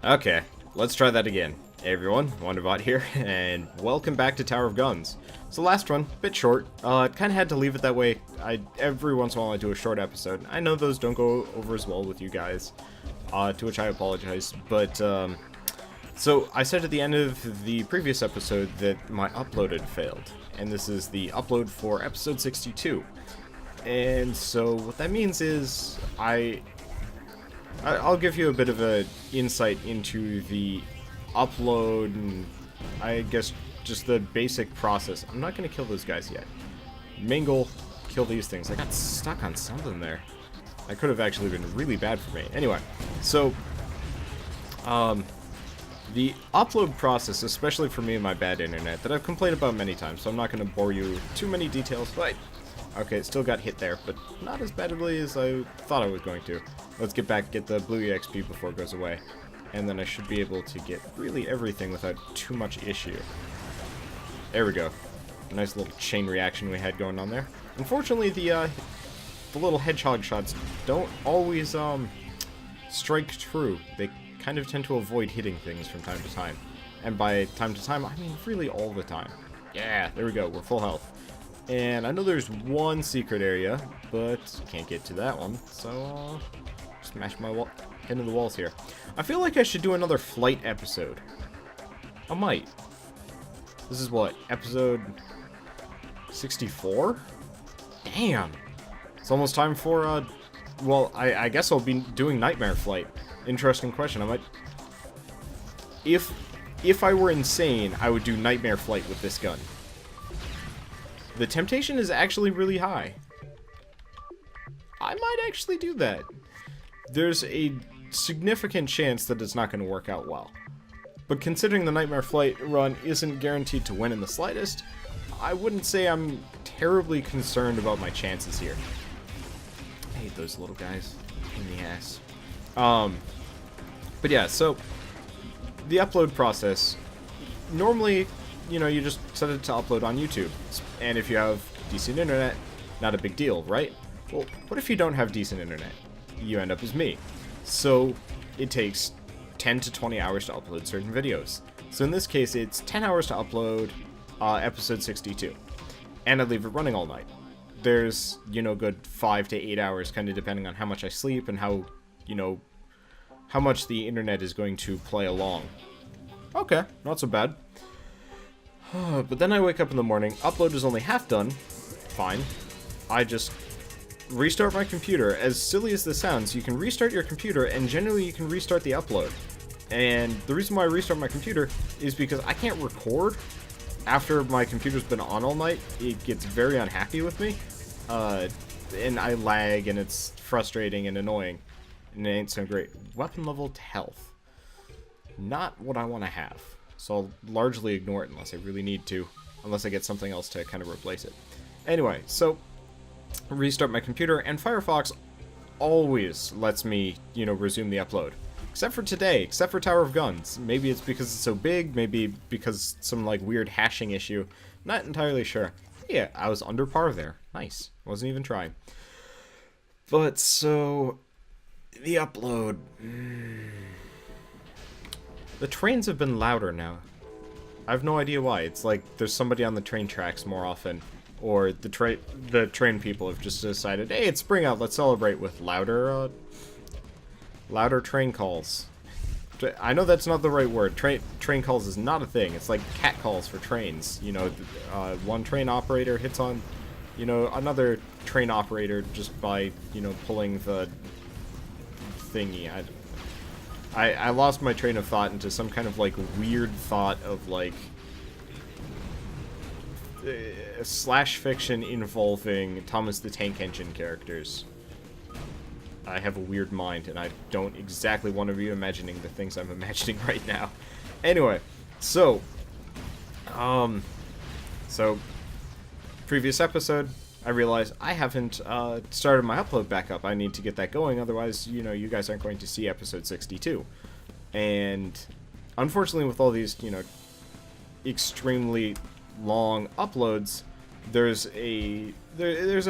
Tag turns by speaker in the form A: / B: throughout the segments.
A: Okay, let's try that again. Hey everyone, Wonderbot here, and welcome back to Tower of Guns. So last one, bit short. Kind of had to leave it that way. Every once in a while I do a short episode. I know those don't go over as well with you guys, to which I apologize. But so I said at the end of the previous episode that my upload had failed, and this is the upload for episode 62. And so what that means is I'll give you a bit of an insight into the upload and I guess just the basic process. I'm not going to kill those guys yet. Mingle, kill these things. I got stuck on something there. That could have actually been really bad for me. Anyway, so the upload process, especially for me and my bad internet, that I've complained about many times, so I'm not going to bore you with too many details, but okay, it still got hit there, but not as badly as I thought I was going to. Let's get the blue EXP before it goes away. And then I should be able to get really everything without too much issue. There we go. Nice little chain reaction we had going on there. Unfortunately, the little hedgehog shots don't always strike true. They kind of tend to avoid hitting things from time to time. And by time to time, I mean really all the time. Yeah, there we go. We're full health. And I know there's one secret area, but can't get to that one. So, smash my head into the walls here. I feel like I should do another flight episode. I might. This is what, episode 64? Damn. It's almost time for, well, I guess I'll be doing Nightmare Flight. Interesting question. I might... If I were insane, I would do Nightmare Flight with this gun. The temptation is actually really high. I might actually do that. There's a significant chance that it's not going to work out well. But considering the Nightmare Flight run isn't guaranteed to win in the slightest, I wouldn't say I'm terribly concerned about my chances here. I hate those little guys in the ass. But yeah, so the upload process, normally, you know, you just set it to upload on YouTube. And if you have decent internet, not a big deal, right? Well, what if you don't have decent internet? You end up as me. So it takes 10 to 20 hours to upload certain videos. So in this case, it's 10 hours to upload episode 62. And I leave it running all night. There's, you know, good 5 to 8 hours, kind of depending on how much I sleep and how, you know, how much the internet is going to play along. Okay, not so bad. But then I wake up in the morning, upload is only half done. Fine. I just restart my computer. As silly as this sounds, you can restart your computer and generally you can restart the upload. And the reason why I restart my computer is because I can't record after my computer's been on all night. It gets very unhappy with me. And I lag and it's frustrating and annoying. And it ain't so great. Weapon level to health. Not what I want to have. So I'll largely ignore it unless I really need to. Unless I get something else to kind of replace it. Anyway, so restart my computer, and Firefox always lets me, you know, resume the upload. Except for today, except for Tower of Guns. Maybe it's because it's so big, maybe because some, like, weird hashing issue. Not entirely sure. Yeah, I was under par there. Nice. Wasn't even trying. But, so... the upload... The trains have been louder now. I have no idea why. It's like there's somebody on the train tracks more often. Or the train people have just decided, hey, it's spring out, let's celebrate with louder train calls. I know that's not the right word. Train calls is not a thing. It's like cat calls for trains. You know, one train operator hits on, you know, another train operator just by, you know, pulling the thingy. I lost my train of thought into some kind of, like, weird thought of, like, slash fiction involving Thomas the Tank Engine characters. I have a weird mind, and I don't exactly want to be imagining the things I'm imagining right now. Anyway, so previous episode, I realized I haven't started my upload back up. I need to get that going, otherwise, you know, you guys aren't going to see episode 62. And unfortunately, with all these, you know, extremely long uploads, there's a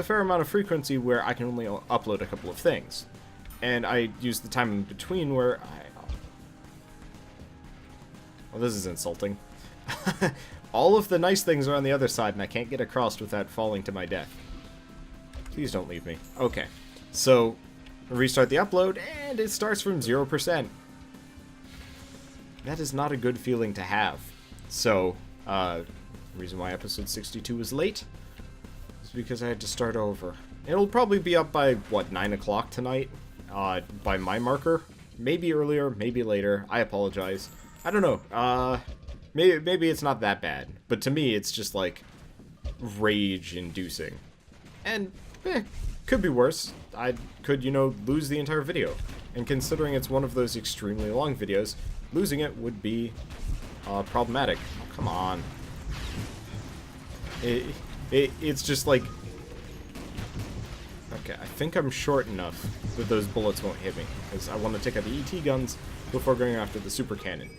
A: fair amount of frequency where I can only upload a couple of things. And I use the time in between where Well, this is insulting. All of the nice things are on the other side, and I can't get across without falling to my death. Please don't leave me. Okay, so restart the upload, and it starts from 0%. That is not a good feeling to have. So, reason why episode 62 was late is because I had to start over. It'll probably be up by, what, 9 o'clock tonight? By my marker. Maybe earlier, maybe later. I apologize. I don't know. Maybe it's not that bad. But to me, it's just, like, rage-inducing. And, could be worse. I could, you know, lose the entire video. And considering it's one of those extremely long videos, losing it would be problematic. Oh, come on. It's just like... Okay, I think I'm short enough that those bullets won't hit me, because I want to take out the ET guns before going after the super cannon.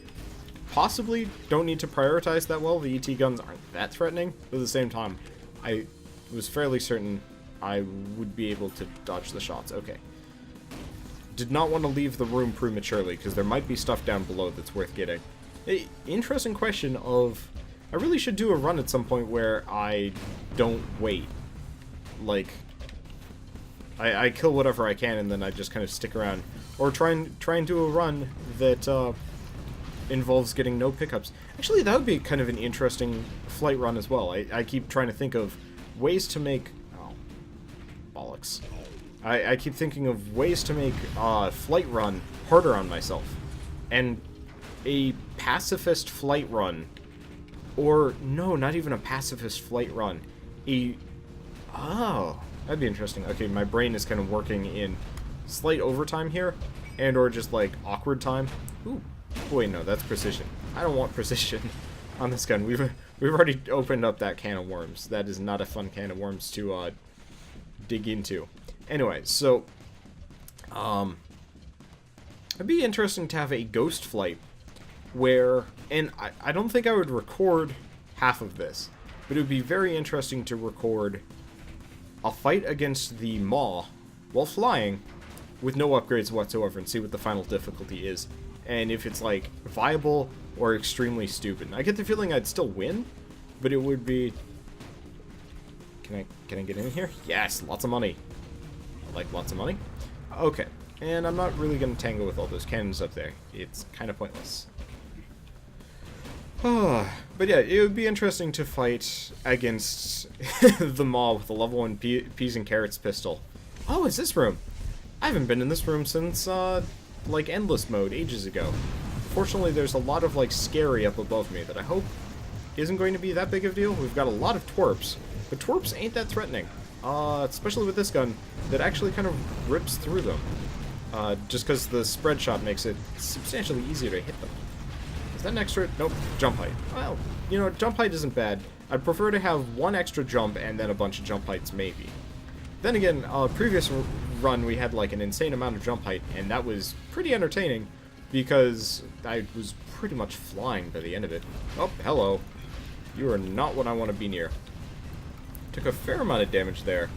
A: Possibly don't need to prioritize that well. The ET guns aren't that threatening, but at the same time, I was fairly certain I would be able to dodge the shots. Okay. Did not want to leave the room prematurely, because there might be stuff down below that's worth getting. Interesting question of... I really should do a run at some point where I don't wait. Like... I kill whatever I can, and then I just kind of stick around. Or try and do a run that involves getting no pickups. Actually, that would be kind of an interesting flight run as well. I keep trying to think of ways to make... Oh, bollocks. I keep thinking of ways to make flight run harder on myself. And a pacifist flight run... Or, no, not even a pacifist flight run. Oh... That'd be interesting. Okay, my brain is kind of working in slight overtime here, and or just like awkward time. Ooh, wait, no, that's precision. I don't want precision on this gun. We've already opened up that can of worms. That is not a fun can of worms to dig into. Anyway, so it'd be interesting to have a ghost flight where, and I don't think I would record half of this, but it would be very interesting to record a fight against the Maw while flying with no upgrades whatsoever and see what the final difficulty is. And if it's, like, viable or extremely stupid. I get the feeling I'd still win, but it would be... Can I get in here? Yes, lots of money. I like lots of money. Okay, and I'm not really going to tangle with all those cannons up there. It's kind of pointless. But yeah, it would be interesting to fight against the Maw with a level 1 peas and carrots pistol. Oh, it's this room. I haven't been in this room since, like, Endless Mode ages ago. Fortunately, there's a lot of, like, scary up above me that I hope isn't going to be that big of a deal. We've got a lot of twerps, but twerps ain't that threatening. Especially with this gun that actually kind of rips through them. Just because the spread shot makes it substantially easier to hit them. Is that an extra? Nope. Jump height. Well, you know, jump height isn't bad. I'd prefer to have one extra jump and then a bunch of jump heights, maybe. Then again, previous run we had like an insane amount of jump height, and that was pretty entertaining because I was pretty much flying by the end of it. Oh, hello. You are not what I want to be near. Took a fair amount of damage there,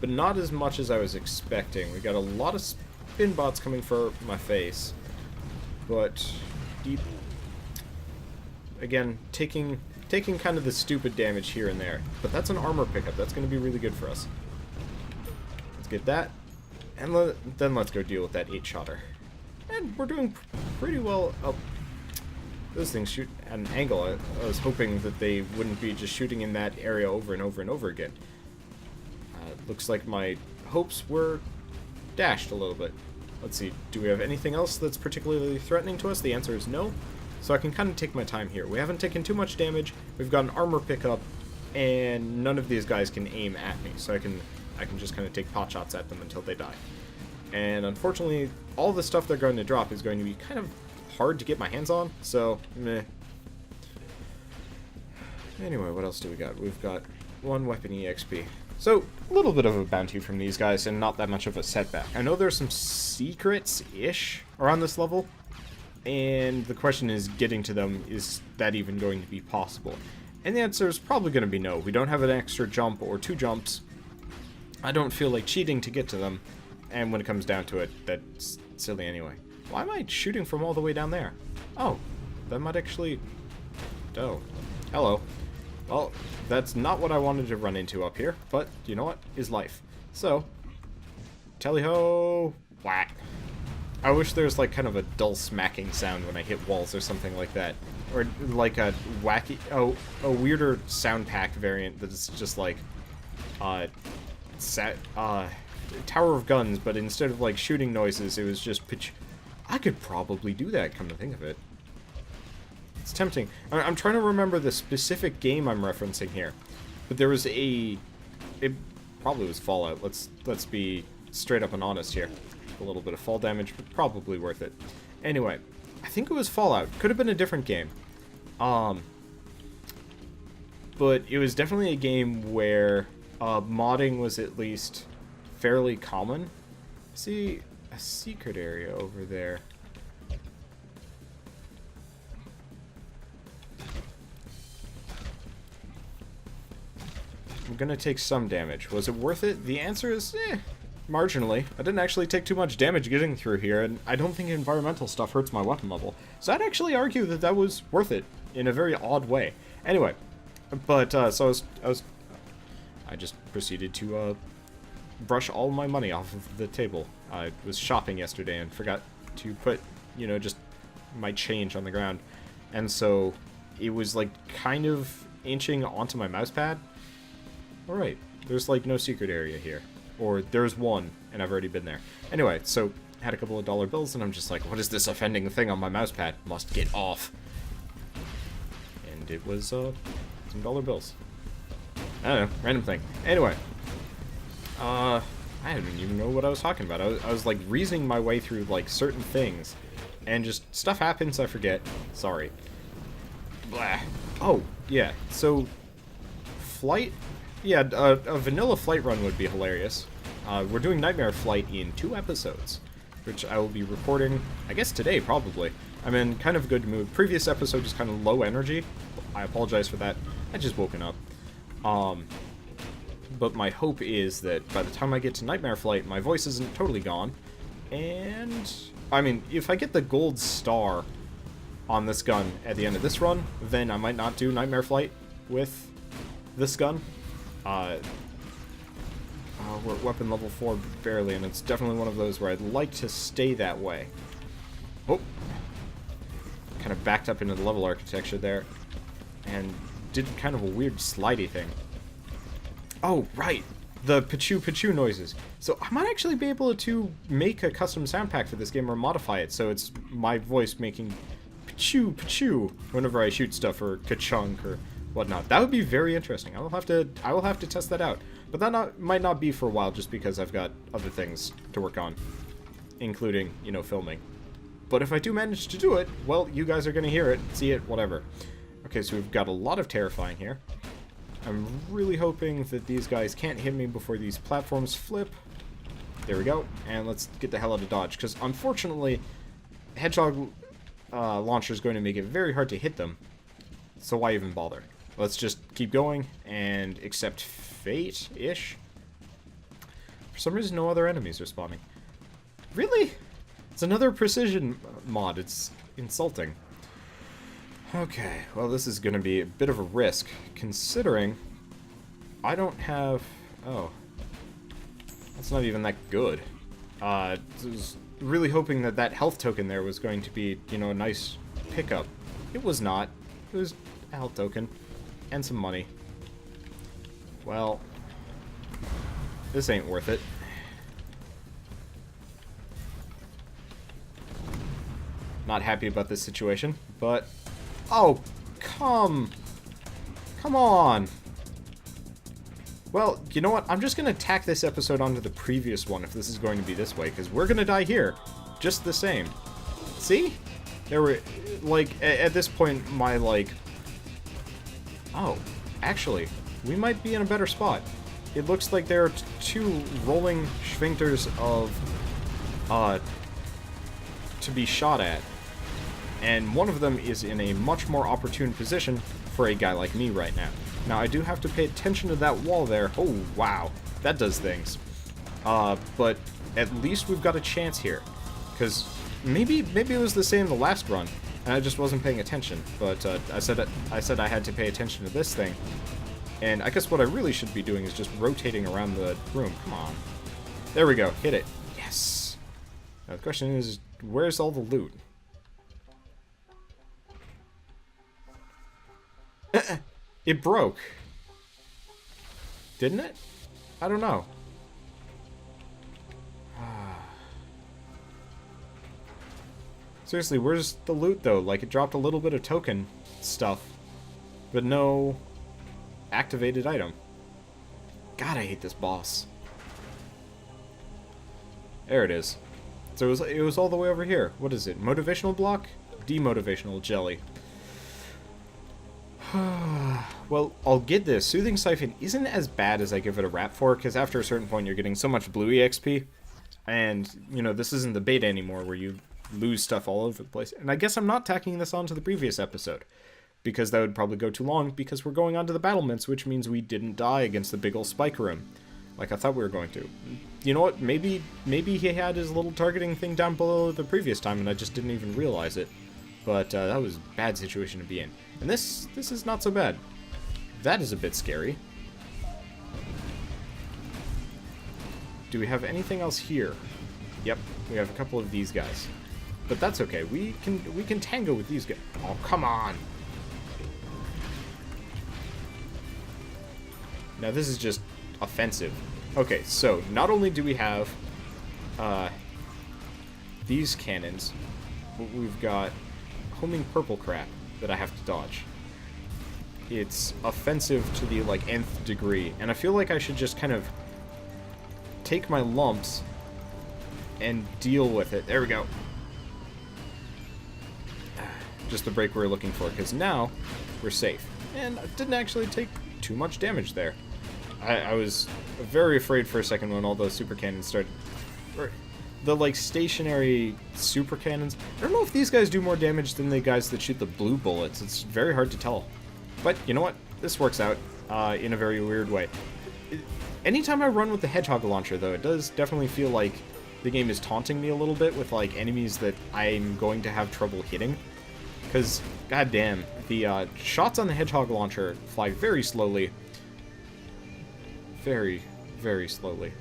A: but not as much as I was expecting. We got a lot of spin bots coming for my face, but deep. Again, taking kind of the stupid damage here and there. But that's an armor pickup. That's going to be really good for us. Let's get that. And then let's go deal with that 8-shotter. And we're doing pretty well. Oh, those things shoot at an angle. I was hoping that they wouldn't be just shooting in that area over and over and over again. Looks like my hopes were dashed a little bit. Let's see. Do we have anything else that's particularly threatening to us? The answer is no. So I can kind of take my time here. We haven't taken too much damage. We've got an armor pickup, and none of these guys can aim at me. So I can just kind of take pot shots at them until they die. And unfortunately, all the stuff they're going to drop is going to be kind of hard to get my hands on. So, meh. Anyway, what else do we got? We've got 1 weapon EXP. So, a little bit of a bounty from these guys, and not that much of a setback. I know there's some secrets-ish around this level. And the question is, getting to them, is that even going to be possible? And the answer is probably going to be no. We don't have an extra jump or 2 jumps. I don't feel like cheating to get to them. And when it comes down to it, that's silly anyway. Why am I shooting from all the way down there? Oh, That might actually... Oh. Hello. Well, that's not what I wanted to run into up here, but you know what? Is life. So, tally-ho! Whack. I wish there's like kind of a dull smacking sound when I hit walls or something like that. Or like a wacky... Oh, a weirder sound pack variant that's just like... Tower of Guns, but instead of like shooting noises, it was just pitch. I could probably do that, come to think of it. It's tempting. I'm trying to remember the specific game I'm referencing here, but there was a... It probably was Fallout. Let's be straight up and honest here. A little bit of fall damage, but probably worth it. Anyway, I think it was Fallout. Could have been a different game. But it was definitely a game where modding was at least fairly common. See a secret area over there. I'm gonna take some damage. Was it worth it? The answer is, marginally. I didn't actually take too much damage getting through here, and I don't think environmental stuff hurts my weapon level. So I'd actually argue that that was worth it in a very odd way. Anyway, but so I just proceeded to brush all my money off of the table. I was shopping yesterday and forgot to put, you know, just my change on the ground, and so it was like kind of inching onto my mouse pad. Alright, there's like no secret area here. Or there's one, and I've already been there. Anyway, so had a couple of dollar bills, and I'm just like, what is this offending thing on my mouse pad? Must get off. And it was some dollar bills. I don't know, random thing. Anyway, I didn't even know what I was talking about. I was like reasoning my way through like certain things, and just stuff happens, I forget. Sorry. Blah. Oh, yeah, so Flight... Yeah, a vanilla Flight run would be hilarious. We're doing Nightmare Flight in 2 episodes, which I will be recording, I guess today, probably. I'm in kind of a good mood. Previous episode was kind of low energy. I apologize for that. I just woken up. But my hope is that by the time I get to Nightmare Flight, my voice isn't totally gone. And, I mean, if I get the gold star on this gun at the end of this run, then I might not do Nightmare Flight with this gun. We're at weapon level 4 barely, and it's definitely one of those where I'd like to stay that way. Oh! Kind of backed up into the level architecture there, and did kind of a weird slidey thing. Oh, right! The pachoo noises. So I might actually be able to make a custom sound pack for this game or modify it so it's my voice making pachoo whenever I shoot stuff or ka-chunk or whatnot. That would be very interesting. I will have to test that out. But that might not be for a while just because I've got other things to work on, including, you know, filming. But if I do manage to do it, well, you guys are going to hear it, see it, whatever. Okay, so we've got a lot of terrifying here. I'm really hoping that these guys can't hit me before these platforms flip. There we go. And let's get the hell out of dodge, because unfortunately, Hedgehog launcher is going to make it very hard to hit them. So why even bother? Let's just keep going and accept fate-ish. For some reason, no other enemies are spawning. Really? It's another precision mod. It's insulting. Okay, well, this is going to be a bit of a risk, considering I don't have... Oh. That's not even that good. I was really hoping that that health token there was going to be, you know, a nice pickup. It was not. It was a health token. And some money. Well, this ain't worth it. Not happy about this situation, but... Oh, come on! Well, you know what? I'm just gonna tack this episode onto the previous one if this is going to be this way, because we're gonna die here. Just the same. See? There were, like, at this point, my, like... Oh, actually, we might be in a better spot. It looks like there are 2 rolling sphincters of, to be shot at. And one of them is in a much more opportune position for a guy like me right now. Now, I do have to pay attention to that wall there. Oh, wow. That does things. But at least we've got a chance here. Because maybe it was the same the last run. and I just wasn't paying attention. But I said I had to pay attention to this thing, and I guess what I really should be doing is just rotating around the room. Come on. There we go. Hit it. Yes. Now the question is, where's all the loot? It broke. Didn't it? I don't know. Seriously, where's the loot though? Like, it dropped a little bit of token stuff, but no activated item. God, I hate this boss. There it is. So it was all the way over here. What is it? Motivational block? Demotivational jelly. Well, I'll get this. Soothing Siphon isn't as bad as I give it a rap for, because after a certain point you're getting so much blue EXP, and, you know, this isn't the beta anymore where you lose stuff all over the place. And I guess I'm not tacking this on to the previous episode, because that would probably go too long, because we're going on to the battlements, which means we didn't die against the big ol' spike room, like I thought we were going to. You know what? Maybe he had his little targeting thing down below the previous time, and I just didn't even realize it. But that was a bad situation to be in. And this is not so bad. That is a bit scary. Do we have anything else here? Yep, we have a couple of these guys. But that's okay. We can tango with these guys. Oh, come on. Now this is just offensive. Okay, so not only do we have these cannons, but we've got homing purple crap that I have to dodge. It's offensive to the, like, nth degree, and I feel like I should just kind of take my lumps and deal with it. There we go. Just the break we were looking for, because now we're safe. And I didn't actually take too much damage there. I was very afraid for a second when all those super cannons started. The, like, stationary super cannons. I don't know if these guys do more damage than the guys that shoot the blue bullets. It's very hard to tell. But, you know what? This works out in a very weird way. Anytime I run with the hedgehog launcher, though, it does definitely feel like the game is taunting me a little bit with, like, enemies that I'm going to have trouble hitting. Because, goddamn, the shots on the hedgehog launcher fly very slowly. Very, very slowly.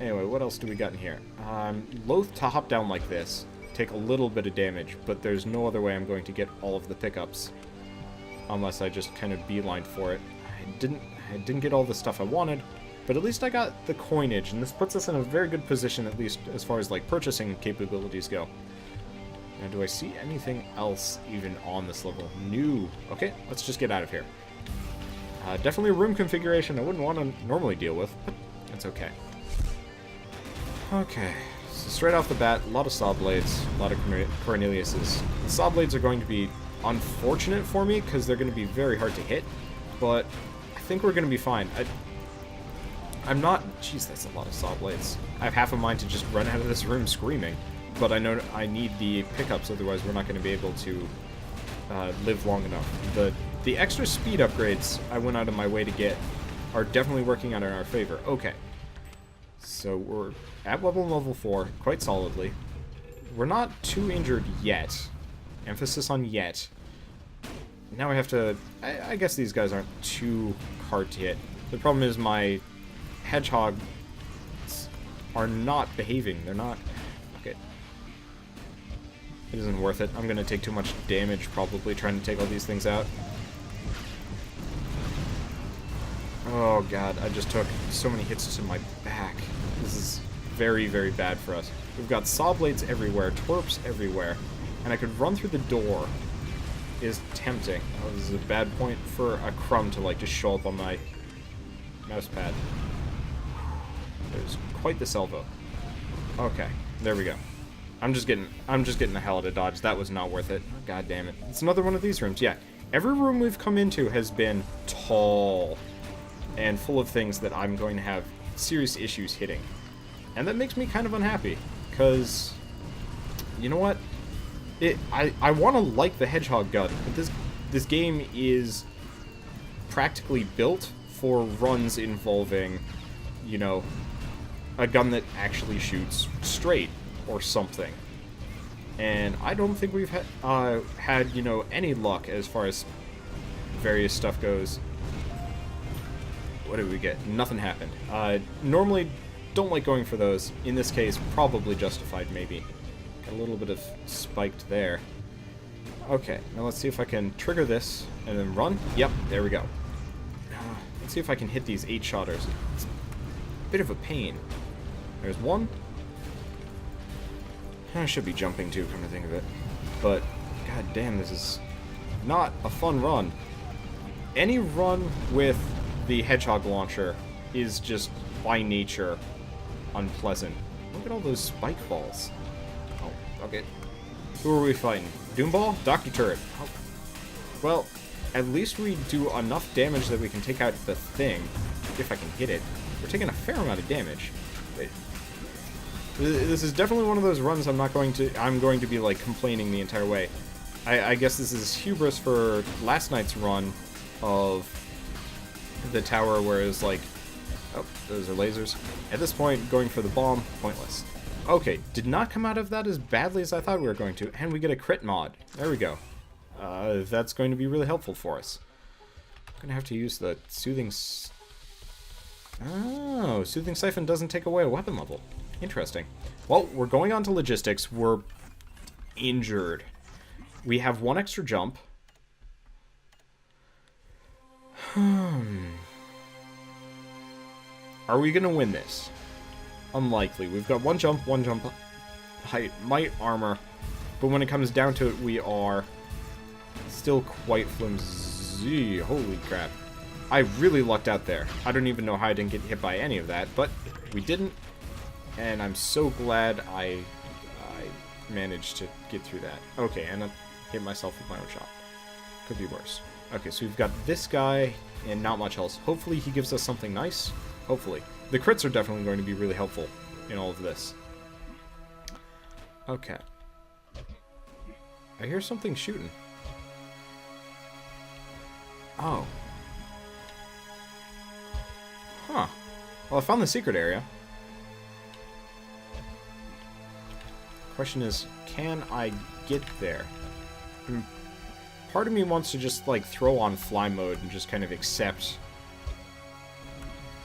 A: Anyway, what else do we got in here? I'm loath to hop down like this, take a little bit of damage, but there's no other way I'm going to get all of the pickups. Unless I just kind of beeline for it. I didn't get all the stuff I wanted, but at least I got the coinage, and this puts us in a very good position, at least as far as, like, purchasing capabilities go. Now, do I see anything else even on this level? No. Okay, let's just get out of here. Definitely a room configuration I wouldn't want to normally deal with, but it's okay. Okay, so straight off the bat, a lot of saw blades, a lot of Corneliuses. The saw blades are going to be unfortunate for me, because they're going to be very hard to hit, but I think we're going to be fine. I'm not... Jeez, that's a lot of saw blades. I have half a mind to just run out of this room screaming, but I know I need the pickups, otherwise we're not going to be able to live long enough. The extra speed upgrades I went out of my way to get are definitely working out in our favor. Okay. So we're at level 4, quite solidly. We're not too injured yet. Emphasis on yet. Now I have to... I guess these guys aren't too hard to hit. The problem is my hedgehogs are not behaving. They're not... Okay. It isn't worth it. I'm going to take too much damage probably trying to take all these things out. Oh god, I just took so many hits to my back. This is very, very bad for us. We've got saw blades everywhere, twerps everywhere, and I could run through the door. Is tempting. Oh, this is a bad point for a crumb to, like, just show up on my mouse pad. There's quite the salvo. Okay, there we go. I'm just getting the hell out of dodge. That was not worth it. God damn it. It's another one of these rooms. Yeah, every room we've come into has been tall and full of things that I'm going to have serious issues hitting. And that makes me kind of unhappy, because, you know what? I want to like the hedgehog gun, but this game is practically built for runs involving, you know, a gun that actually shoots straight or something. And I don't think we've had, you know, any luck as far as various stuff goes. What did we get? Nothing happened. Normally, don't like going for those. In this case, probably justified, maybe. Got a little bit of spiked there. Okay, now let's see if I can trigger this and then run. Yep, there we go. Let's see if I can hit these 8-shotters. It's a bit of a pain. There's one. I should be jumping too, come to think of it. But, god damn, this is not a fun run. Any run with the hedgehog launcher is just, by nature, unpleasant. Look at all those spike balls. Oh, okay. Who are we fighting? Doomball? Dr. Turret. Oh. Well, at least we do enough damage that we can take out the thing, if I can hit it. We're taking a fair amount of damage. This is definitely one of those runs I'm going to be, like, complaining the entire way. I guess this is hubris for last night's run of the tower, where it was like, oh, those are lasers. At this point, going for the bomb, pointless. Okay, did not come out of that as badly as I thought we were going to, and we get a crit mod. There we go. That's going to be really helpful for us. I'm gonna have to use the soothing... Oh, soothing siphon doesn't take away a weapon level. Interesting. Well, we're going on to logistics. We're injured. We have one extra jump. Are we gonna win this? Unlikely. We've got one jump height, might, armor, but when it comes down to it, we are still quite flimsy. Holy crap. I really lucked out there. I don't even know how I didn't get hit by any of that, but we didn't, and I'm so glad I managed to get through that. Okay, and I hit myself with my own shot. Could be worse. Okay, so we've got this guy, and not much else. Hopefully he gives us something nice. Hopefully. The crits are definitely going to be really helpful in all of this. Okay. I hear something shooting. Oh. Huh. Well, I found the secret area. Question is, can I get there? Part of me wants to just, like, throw on fly mode and just kind of accept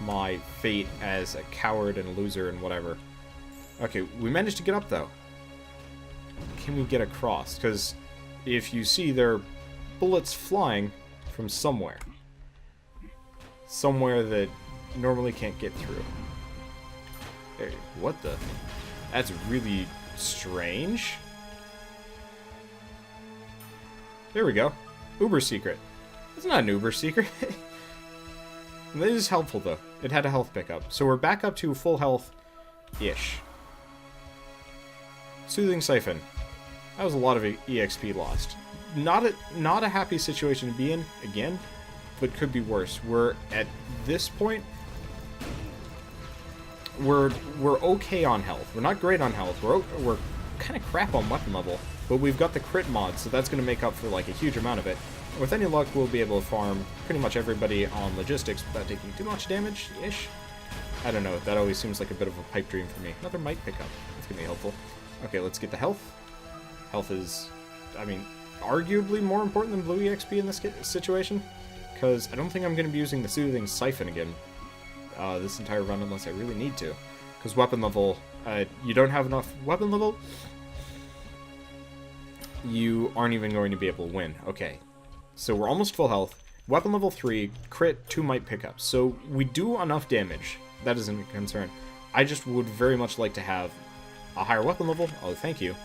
A: my fate as a coward and a loser and whatever. Okay, we managed to get up, though. Can we get across? Because if you see, there are bullets flying from somewhere. Somewhere that normally can't get through. Hey, what the? That's really strange. There we go. Uber secret. It's not an Uber secret. This is helpful, though. It had a health pickup. So we're back up to full health-ish. Soothing Siphon. That was a lot of EXP lost. Not a happy situation to be in, again, but could be worse. We're, at this point, we're okay on health. We're not great on health. We're kind of crap on weapon level, but we've got the crit mod, so that's going to make up for, like, a huge amount of it. With any luck, we'll be able to farm pretty much everybody on logistics without taking too much damage-ish. I don't know. That always seems like a bit of a pipe dream for me. Another mic pickup. That's going to be helpful. Okay, let's get the health. Health is, I mean, arguably more important than blue EXP in this situation, because I don't think I'm going to be using the Soothing Siphon again this entire run unless I really need to. Because weapon level, you don't have enough weapon level, you aren't even going to be able to win. Okay. So we're almost full health. Weapon level 3, crit, 2 might pickups. So we do enough damage. That isn't a concern. I just would very much like to have a higher weapon level. Oh, thank you.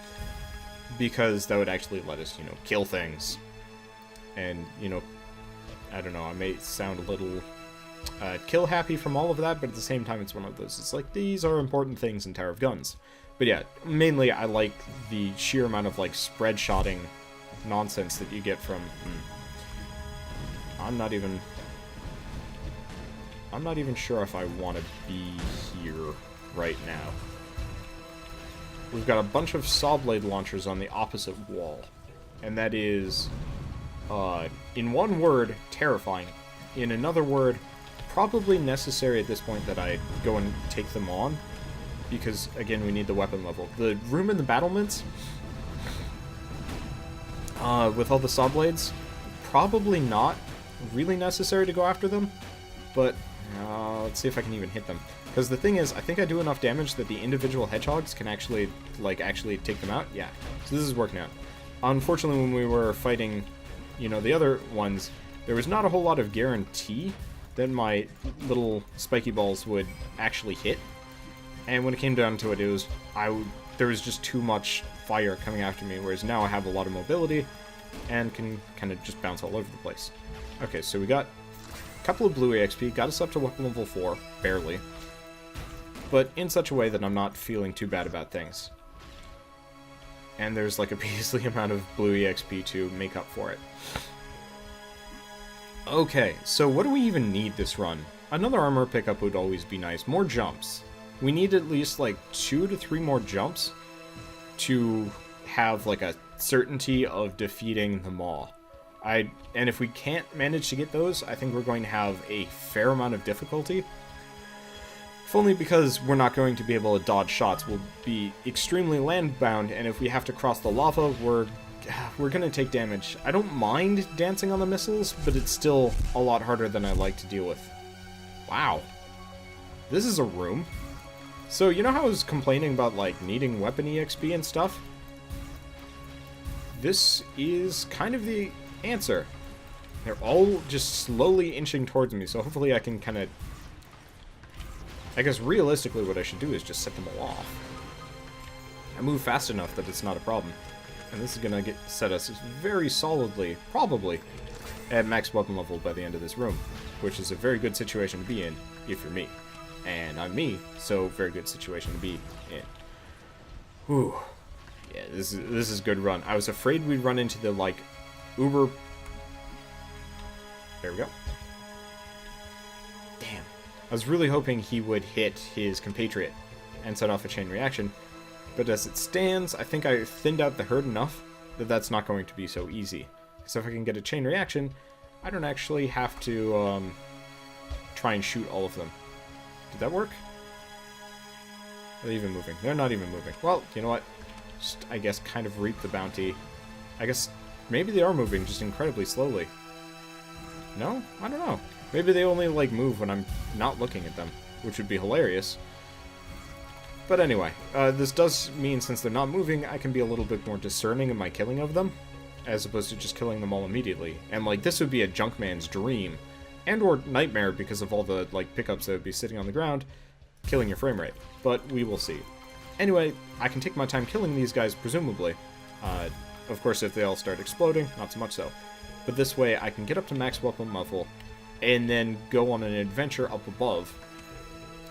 A: Because that would actually let us, you know, kill things. And, you know, I don't know, I may sound a little kill happy from all of that, but at the same time it's one of those. It's like, these are important things in Tower of Guns. But yeah, mainly I like the sheer amount of, like, spread-shotting nonsense that you get from... I'm not even sure if I want to be here right now. We've got a bunch of saw blade launchers on the opposite wall. And that is, in one word, terrifying. In another word, probably necessary at this point that I go and take them on. Because, again, we need the weapon level. The room in the battlements With all the saw blades, probably not really necessary to go after them, but let's see if I can even hit them. Because the thing is, I think I do enough damage that the individual hedgehogs can actually take them out. Yeah, so this is working out. Unfortunately, when we were fighting, the other ones, there was not a whole lot of guarantee that my little spiky balls would actually hit. And when it came down to it, there was just too much fire coming after me, whereas now I have a lot of mobility and can kind of just bounce all over the place. Okay, so we got a couple of blue EXP, got us up to weapon level 4, barely, but in such a way that I'm not feeling too bad about things. And there's like a beastly amount of blue EXP to make up for it. Okay, so what do we even need this run? Another armor pickup would always be nice. More jumps. We need at least like 2 to 3 more jumps to have like a certainty of defeating the Maw. And if we can't manage to get those, I think we're going to have a fair amount of difficulty. If only because we're not going to be able to dodge shots. We'll be extremely land-bound, and if we have to cross the lava, we're going to take damage. I don't mind dancing on the missiles, but it's still a lot harder than I like to deal with. Wow. This is a room. So, you know how I was complaining about, like, needing weapon EXP and stuff? This is kind of the answer. They're all just slowly inching towards me, so hopefully I can kind of... I guess realistically what I should do is just set them all off. I move fast enough that it's not a problem. And this is going to set us very solidly, probably, at max weapon level by the end of this room, which is a very good situation to be in, if you're me. And I'm me, so very good situation to be in. Whew. Yeah, this is a good run. I was afraid we'd run into the, like, uber... There we go. Damn. I was really hoping he would hit his compatriot and set off a chain reaction, but as it stands, I think I thinned out the herd enough that that's not going to be so easy. So if I can get a chain reaction, I don't actually have to try and shoot all of them. Did that work? Are they even moving? They're not even moving. Well, you know what? Just, I guess, kind of reap the bounty. I guess maybe they are moving just incredibly slowly. No? I don't know. Maybe they only, like, move when I'm not looking at them, which would be hilarious. But anyway, this does mean since they're not moving, I can be a little bit more discerning in my killing of them, as opposed to just killing them all immediately. And, like, this would be a Junkman's dream. And or nightmare because of all the, like, pickups that would be sitting on the ground, killing your frame rate. But we will see. Anyway, I can take my time killing these guys, presumably. Of course, if they all start exploding, not so much so. But this way, I can get up to max weapon level, and then go on an adventure up above.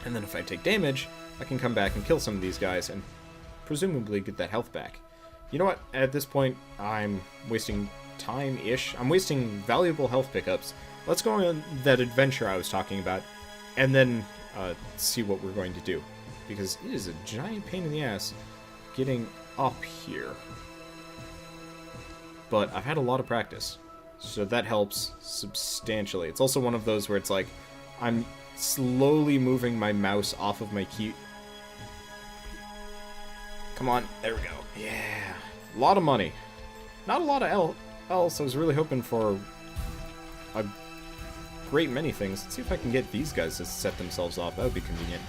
A: And then if I take damage, I can come back and kill some of these guys, and presumably get that health back. You know what? At this point, I'm wasting time-ish. I'm wasting valuable health pickups. Let's go on that adventure I was talking about, and then see what we're going to do. Because it is a giant pain in the ass getting up here. But I've had a lot of practice, so that helps substantially. It's also one of those where it's like, I'm slowly moving my mouse off of my key. Come on, there we go. Yeah, a lot of money. Not a lot of else. I was really hoping for a great many things. Let's see if I can get these guys to set themselves off. That would be convenient.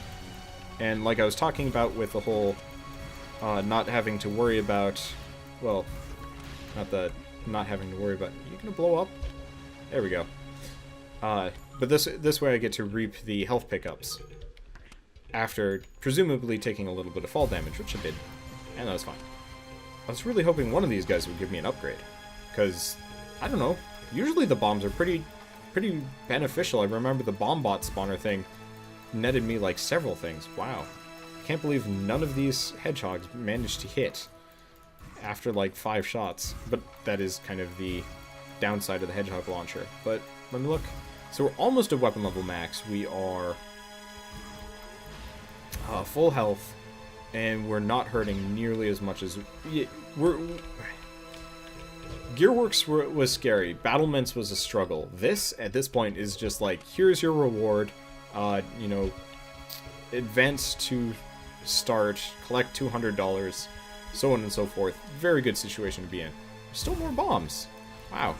A: And like I was talking about with the whole not having to worry about, well, not having to worry about, are you gonna blow up? There we go. But this way I get to reap the health pickups after presumably taking a little bit of fall damage, which I did, and that was fine. I was really hoping one of these guys would give me an upgrade, because I don't know. Usually the bombs are pretty beneficial. I remember the bomb bot spawner thing netted me like several things. Wow, can't believe none of these hedgehogs managed to hit after like 5 shots, but that is kind of the downside of the hedgehog launcher. But let me look. So we're almost at weapon level max. We are full health, and we're not hurting nearly as much as Gearworks was scary. Battlements was a struggle. This at this point is just like, here's your reward. You know, advance to start, collect $200. So on and so forth. Very good situation to be in. Still more bombs. Wow.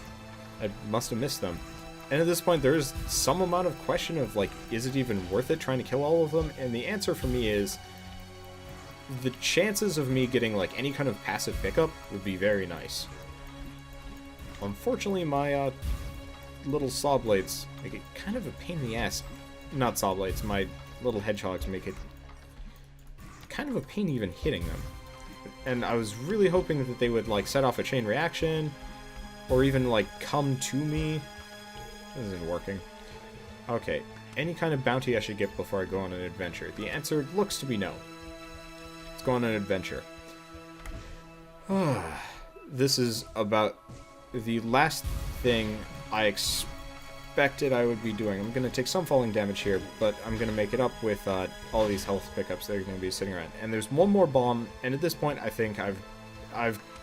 A: I must have missed them. And at this point, there's some amount of question of, like, is it even worth it trying to kill all of them? And the answer for me is, the chances of me getting, like, any kind of passive pickup would be very nice. Unfortunately, my, little saw blades make it kind of a pain in the ass. Not saw blades, my little hedgehogs make it kind of a pain even hitting them. And I was really hoping that they would, like, set off a chain reaction, or even, like, come to me. This isn't working. Okay, any kind of bounty I should get before I go on an adventure? The answer looks to be no. Let's go on an adventure. This is about the last thing I expected I would be doing. I'm going to take some falling damage here, but I'm going to make it up with all these health pickups that are going to be sitting around. And there's one more bomb, and at this point I think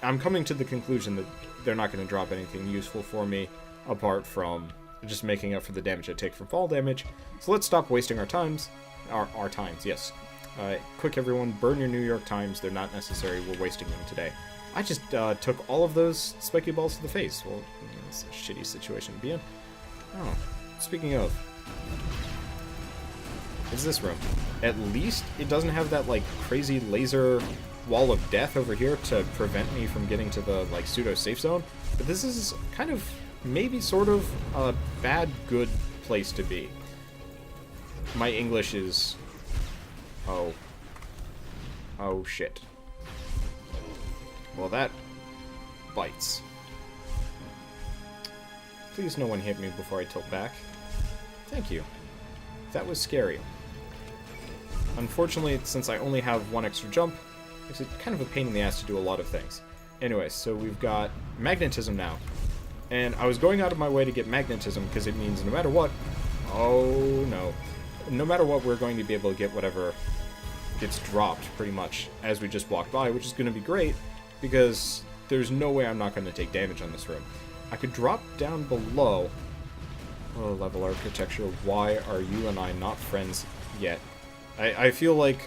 A: I'm coming to the conclusion that they're not going to drop anything useful for me apart from just making up for the damage I take from fall damage. So let's stop wasting our times. Our times, yes. Quick everyone, burn your New York Times. They're not necessary. We're wasting them today. I just took all of those spiky balls to the face. Well, it's a shitty situation to be in. Oh, speaking of, what's this room? At least it doesn't have that, like, crazy laser wall of death over here to prevent me from getting to the, like, pseudo safe zone. But this is kind of, maybe sort of, a bad, good place to be. My English is... Oh, shit. Well, that bites. Please no one hit me before I tilt back. Thank you. That was scary. Unfortunately, since I only have one extra jump, makes it kind of a pain in the ass to do a lot of things. Anyway, so we've got magnetism now. And I was going out of my way to get magnetism because it means no matter what... Oh, no. No matter what, we're going to be able to get whatever gets dropped, pretty much, as we just walk by, which is going to be great, because there's no way I'm not going to take damage on this room. I could drop down below. Oh, level architecture, why are you and I not friends yet? I feel like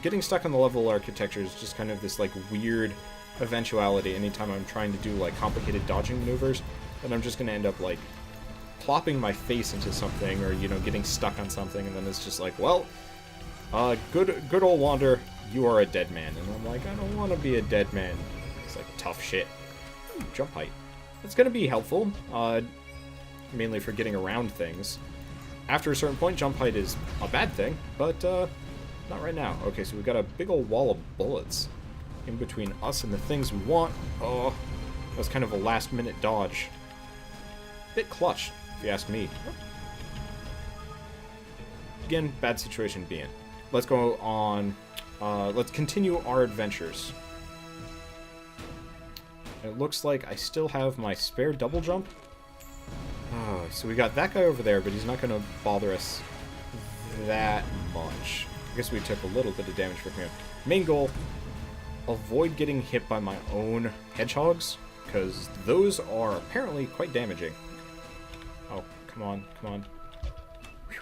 A: getting stuck on the level architecture is just kind of this, like, weird eventuality anytime I'm trying to do, like, complicated dodging maneuvers, and I'm just going to end up, like, plopping my face into something, or, you know, getting stuck on something, and then it's just like, well, good old Wander, you are a dead man. And I'm like, I don't want to be a dead man. It's like, tough shit. Ooh, jump height. It's going to be helpful, mainly for getting around things. After a certain point, jump height is a bad thing, but not right now. Okay, so we've got a big old wall of bullets in between us and the things we want. Oh, that was kind of a last-minute dodge. Bit clutch, if you ask me. Again, bad situation to be in. Let's go on. Let's continue our adventures. It looks like I still have my spare double jump. Oh, so we got that guy over there, but he's not going to bother us that much. I guess we took a little bit of damage from him. Main goal, avoid getting hit by my own hedgehogs, because those are apparently quite damaging. Oh, come on, come on. Whew.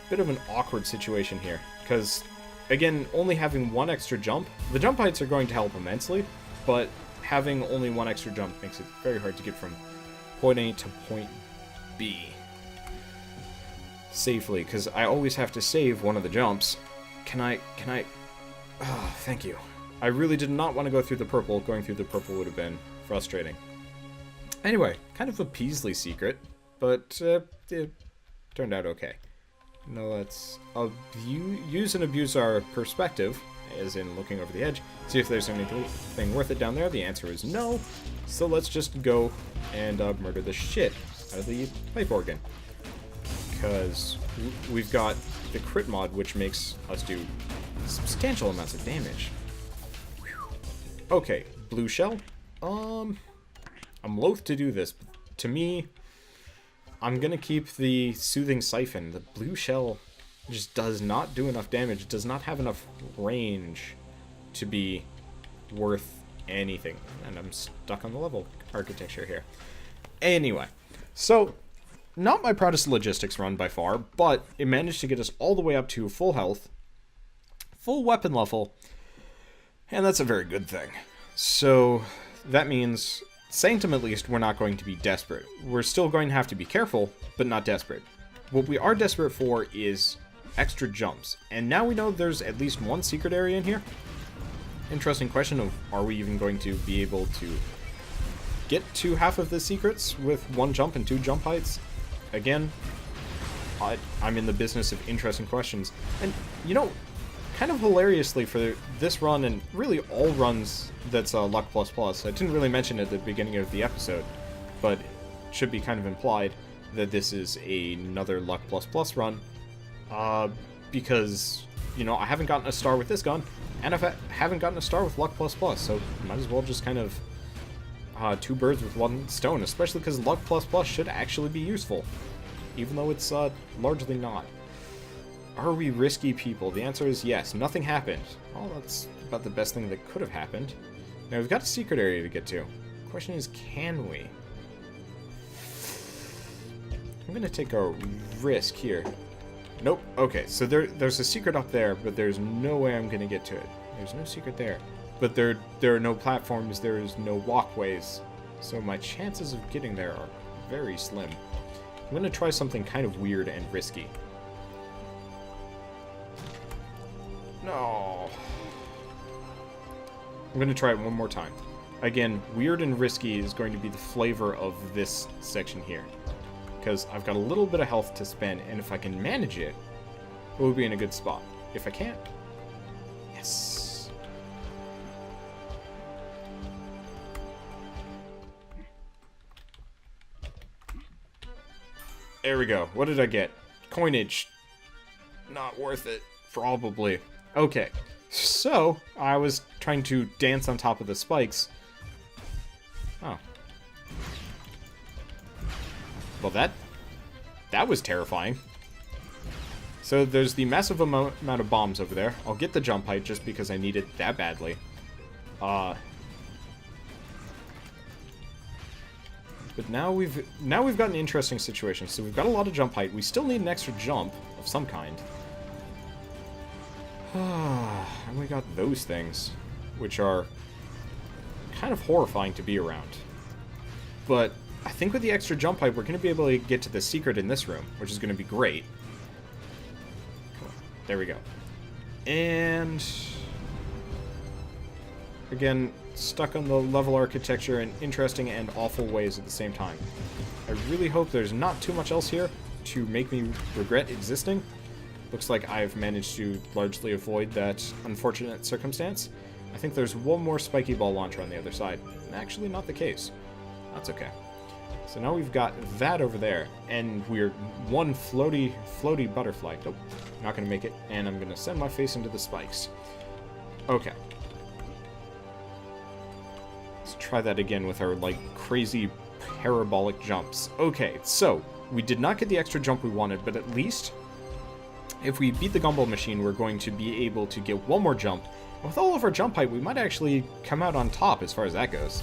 A: Bit of an awkward situation here, because, again, only having one extra jump, the jump heights are going to help immensely, but having only one extra jump makes it very hard to get from point A to point B safely, because I always have to save one of the jumps. Can I... Oh, thank you. I really did not want to go through the purple. Going through the purple would have been frustrating. Anyway, kind of a Peasley secret, but it turned out okay. Now let's use and abuse our perspective, as in looking over the edge, see if there's anything worth it down there. The answer is no, so let's just go and murder the shit out of the pipe organ. Because we've got the crit mod, which makes us do substantial amounts of damage. Okay, blue shell. I'm loath to do this, but to me, I'm gonna keep the soothing siphon. The blue shell just does not do enough damage. It does not have enough range to be worth anything. And I'm stuck on the level architecture here. Anyway, so not my proudest logistics run by far, but it managed to get us all the way up to full health full weapon level, and that's a very good thing. So that means, Sanctum at least, we're not going to be desperate. We're still going to have to be careful, but not desperate. What we are desperate for is extra jumps, and now we know there's at least one secret area in here. Interesting question of, are we even going to be able to get to half of the secrets with one jump and 2 jump heights? Again, I'm in the business of interesting questions. And, you know, kind of hilariously for this run, and really all runs that's Luck++, I didn't really mention it at the beginning of the episode, but it should be kind of implied that this is another Luck++ run, because, you know, I haven't gotten a star with this gun, and I haven't gotten a star with Luck++, so might as well just kind of 2 birds with 1 stone, especially because Luck++ should actually be useful, even though it's largely not. Are we risky people? The answer is yes. Nothing happened. Well, that's about the best thing that could have happened. Now, we've got a secret area to get to. The question is, can we? I'm going to take a risk here. Nope. Okay, so there's a secret up there, but there's no way I'm going to get to it. There's no secret there. But there are no platforms, there is no walkways, so my chances of getting there are very slim. I'm going to try something kind of weird and risky. No. I'm going to try it one more time. Again, weird and risky is going to be the flavor of this section here, because I've got a little bit of health to spend, and if I can manage it, we'll be in a good spot. If I can't, yes. There we go. What did I get? Coinage. Not worth it. Probably. Okay. So, I was trying to dance on top of the spikes. Oh. Well, that was terrifying. So, there's the massive amount of bombs over there. I'll get the jump height just because I need it that badly. But now we've got an interesting situation. So we've got a lot of jump height. We still need an extra jump of some kind. And we got those things, which are kind of horrifying to be around. But I think with the extra jump height, we're going to be able to get to the secret in this room, which is going to be great. Come on. There we go. And again, stuck on the level architecture in interesting and awful ways at the same time. I really hope there's not too much else here to make me regret existing. Looks like I've managed to largely avoid that unfortunate circumstance. I think there's one more spiky ball launcher on the other side. Actually, not the case. That's okay. So now we've got that over there, and we're one floaty butterfly. Nope, not gonna make it, and I'm gonna send my face into the spikes. Okay. Let's try that again with our, like, crazy parabolic jumps. Okay, so we did not get the extra jump we wanted, but at least if we beat the gumball machine, we're going to be able to get one more jump. With all of our jump height, we might actually come out on top as far as that goes.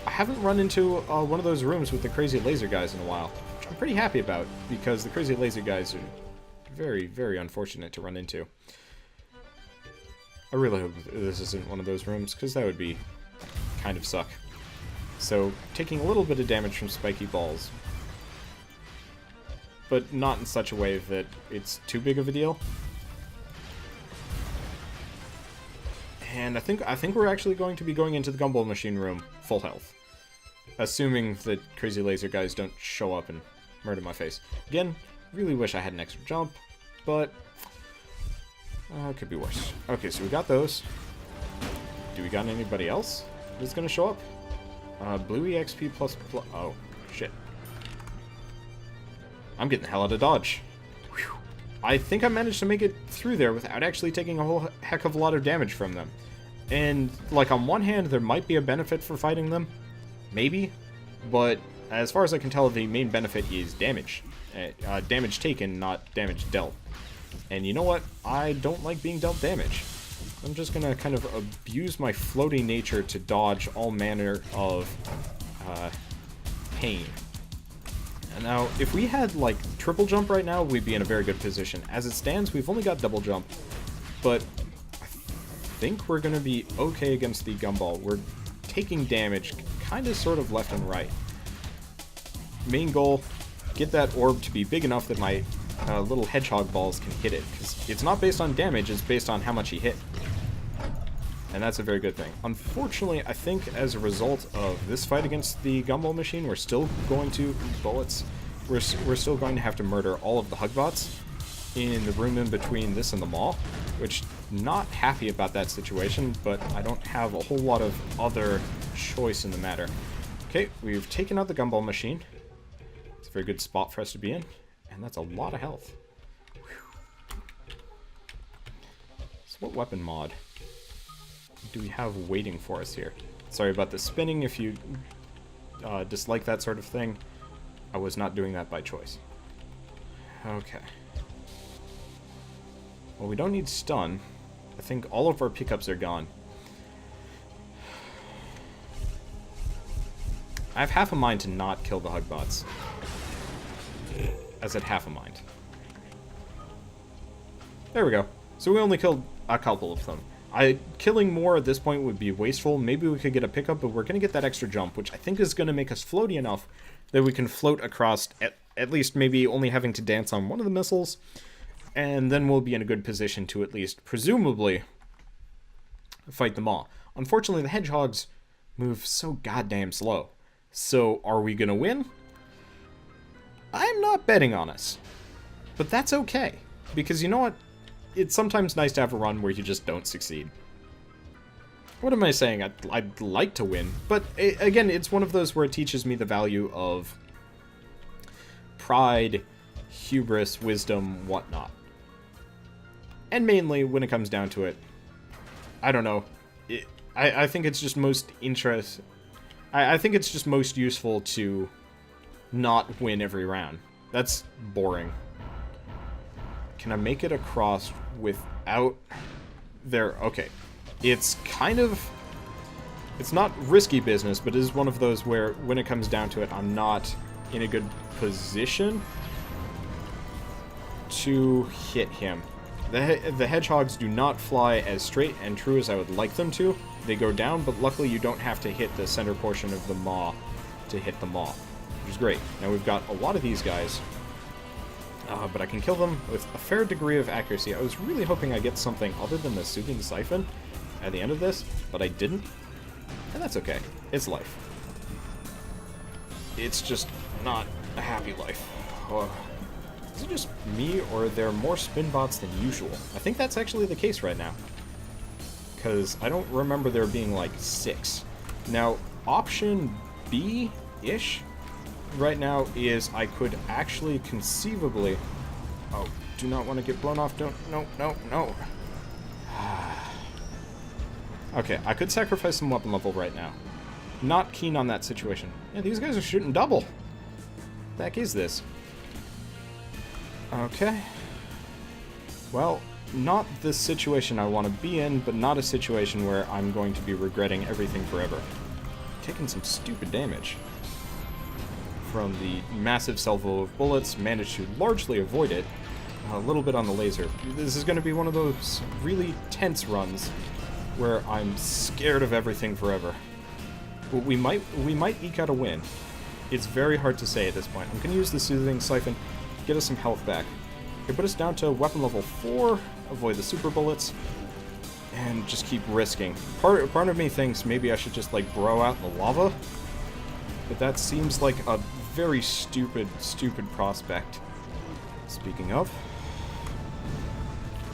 A: I haven't run into one of those rooms with the crazy laser guys in a while, which I'm pretty happy about, because the crazy laser guys are very, very unfortunate to run into. I really hope this isn't one of those rooms, because that would be kind of suck. So, taking a little bit of damage from spiky balls, but not in such a way that it's too big of a deal. And I think we're actually going to be going into the gumball machine room full health, assuming that crazy laser guys don't show up and murder my face. Again, really wish I had an extra jump, but it could be worse. Okay, so we got those. Do we got anybody else that's gonna show up? Blue EXP plus. Oh shit! I'm getting the hell out of dodge. Whew. I think I managed to make it through there without actually taking a whole heck of a lot of damage from them. And, like, on one hand, there might be a benefit for fighting them. Maybe. But, as far as I can tell, the main benefit is damage. Damage taken, not damage dealt. And you know what? I don't like being dealt damage. I'm just gonna kind of abuse my floaty nature to dodge all manner of pain. Now, if we had, like, triple jump right now, we'd be in a very good position. As it stands, we've only got double jump. but I think we're going to be okay against the gumball. We're taking damage kind of sort of left and right. Main goal, get that orb to be big enough that my little hedgehog balls can hit it, because it's not based on damage, it's based on how much he hit. And that's a very good thing. Unfortunately, I think as a result of this fight against the gumball machine, we're still going to bullets. We're still going to have to murder all of the hugbots in the room in between this and the mall, which not happy about that situation, but I don't have a whole lot of other choice in the matter. Okay, we've taken out the gumball machine. It's a very good spot for us to be in, and that's a lot of health. Whew. So what weapon mod do we have waiting for us here? Sorry about the spinning if you dislike that sort of thing. I was not doing that by choice. Okay. Well, we don't need stun. I think all of our pickups are gone. I have half a mind to not kill the hugbots. I said half a mind. There we go. So we only killed a couple of them. Killing more at this point would be wasteful. Maybe we could get a pickup, but we're going to get that extra jump, which I think is going to make us floaty enough that we can float across, at least maybe only having to dance on one of the missiles, and then we'll be in a good position to at least, presumably, fight them all. Unfortunately, the hedgehogs move so goddamn slow. So, are we going to win? I'm not betting on us. But that's okay, because you know what? It's sometimes nice to have a run where you just don't succeed. What am I saying? I'd like to win, but again, it's one of those where it teaches me the value of pride, hubris, wisdom, whatnot. And mainly, when it comes down to it, I don't know. I think it's just most I think it's just most useful to not win every round. That's boring. Can I make it across without their... Okay. It's kind of... It's not risky business, but it is one of those where, when it comes down to it, I'm not in a good position to hit him. The hedgehogs do not fly as straight and true as I would like them to. They go down, but luckily you don't have to hit the center portion of the maw to hit the maw, which is great. Now we've got a lot of these guys. But I can kill them with a fair degree of accuracy. I was really hoping I'd get something other than the soothing siphon at the end of this, but I didn't. And that's okay. It's life. It's just not a happy life. Oh. Is it just me, or are there more spin bots than usual? I think that's actually the case right now, because I don't remember there being like 6. Now, option B-ish right now is I could actually conceivably... Oh, do not want to get blown off. Don't... No, no, no. Okay, I could sacrifice some weapon level right now. Not keen on that situation. Yeah, these guys are shooting double. What the heck is this? Okay. Well, not the situation I want to be in, but not a situation where I'm going to be regretting everything forever. Taking some stupid damage from the massive salvo of bullets, managed to largely avoid it. A little bit on the laser. This is going to be one of those really tense runs where I'm scared of everything forever. But we might eke out a win. It's very hard to say at this point. I'm going to use the soothing siphon, get us some health back. Okay, put us down to weapon level 4, avoid the super bullets, and just keep risking. Part of me thinks maybe I should just like bro out in the lava, but that seems like a very stupid prospect. Speaking of,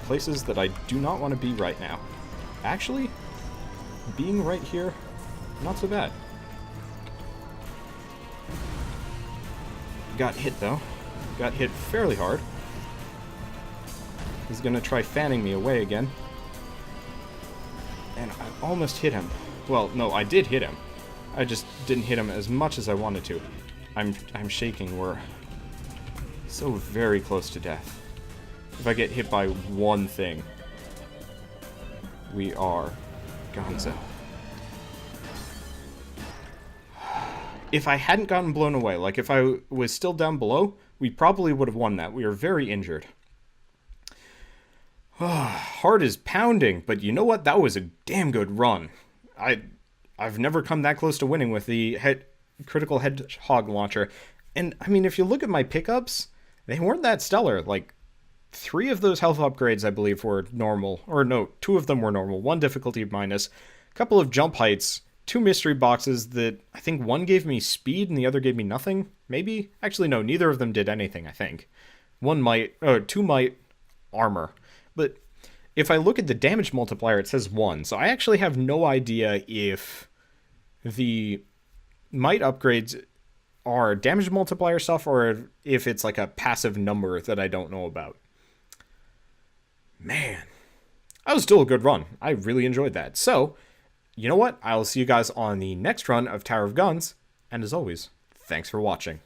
A: places that I do not want to be right now. Actually, being right here, not so bad. Got hit though. Got hit fairly hard. He's gonna try fanning me away again. And I almost hit him. Well, no, I did hit him. I just didn't hit him as much as I wanted to. I'm shaking. We're so very close to death. If I get hit by one thing, we are gonzo. If I hadn't gotten blown away, like if I was still down below, we probably would have won that. We are very injured. Heart is pounding, but you know what? That was a damn good run. I've never come that close to winning with the critical hedgehog launcher. And I mean, if you look at my pickups, they weren't that stellar. Like 3 of those health upgrades, I believe, were normal. Or no, 2 of them were normal. 1 difficulty minus. A couple of jump heights. 2 mystery boxes that I think 1 gave me speed and the other gave me nothing. Maybe? Actually, no, neither of them did anything, I think. 2 might, armor. But if I look at the damage multiplier, it says 1. So I actually have no idea if the might upgrades are damage multiplier stuff or if it's like a passive number that I don't know about. Man, that was still a good run. I really enjoyed that. So, you know what? I'll see you guys on the next run of Tower of Guns. And as always, thanks for watching.